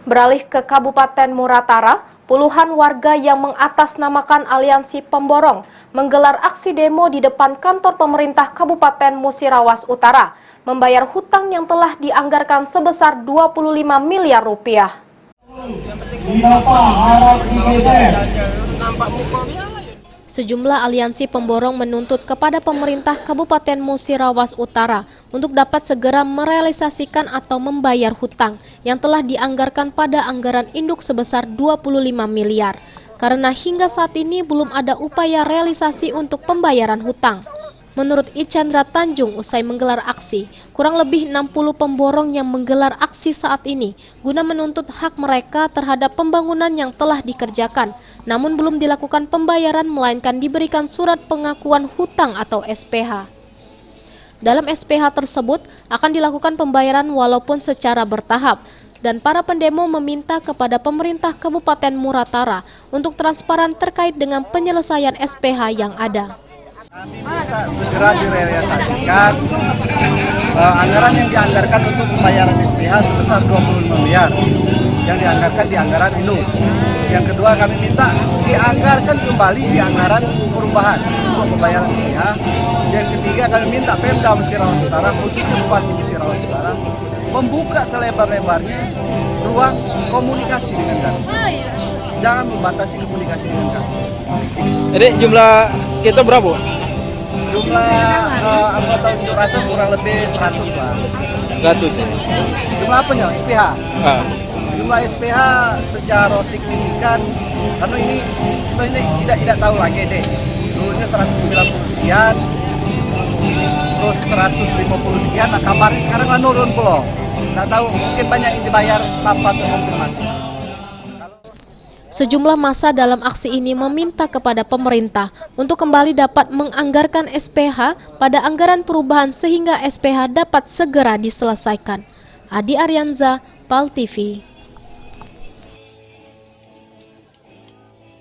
Beralih ke Kabupaten Muratara, puluhan warga yang mengatasnamakan Aliansi Pemborong menggelar aksi demo di depan kantor pemerintah Kabupaten Musirawas Utara, membayar hutang yang telah dianggarkan sebesar 25 miliar rupiah. Sejumlah aliansi pemborong menuntut kepada pemerintah Kabupaten Musirawas Utara untuk dapat segera merealisasikan atau membayar hutang yang telah dianggarkan pada anggaran induk sebesar 25 miliar. Karena hingga saat ini belum ada upaya realisasi untuk pembayaran hutang. Menurut Ichandra Tanjung usai menggelar aksi, kurang lebih 60 pemborong yang menggelar aksi saat ini guna menuntut hak mereka terhadap pembangunan yang telah dikerjakan, namun belum dilakukan pembayaran melainkan diberikan surat pengakuan hutang atau SPH. Dalam SPH tersebut akan dilakukan pembayaran walaupun secara bertahap, dan para pendemo meminta kepada pemerintah Kabupaten Muratara untuk transparan terkait dengan penyelesaian SPH yang ada. Kami minta segera direalisasikan anggaran yang dianggarkan untuk pembayaran SPH sebesar 25 miliar yang dianggarkan di anggaran induk. Yang kedua, kami minta dianggarkan kembali di anggaran perubahan untuk pembayaran SPH. Yang ketiga, kami minta Pemda Musirawas Utara, khususnya Bupati Musirawas Utara, membuka selebar-lebarnya ruang komunikasi dengan kami. Jangan membatasi komunikasi dengan kami. Jadi jumlah kita berapa? Jumlah anggota unjuk rasa kurang lebih 100 lah. 100 ya? Jumlah apanya? SPH? Jumlah SPH secara signifikan, karena ini tidak tahu lagi deh. Dulunya 190 sekian, terus 150 sekian, nah kabarnya sekarang lah nurun pula. Nggak tahu, mungkin banyak yang dibayar tanpa terkonfirmasi. Sejumlah massa dalam aksi ini meminta kepada pemerintah untuk kembali dapat menganggarkan SPH pada anggaran perubahan sehingga SPH dapat segera diselesaikan. Adi Aryanza, PAL TV.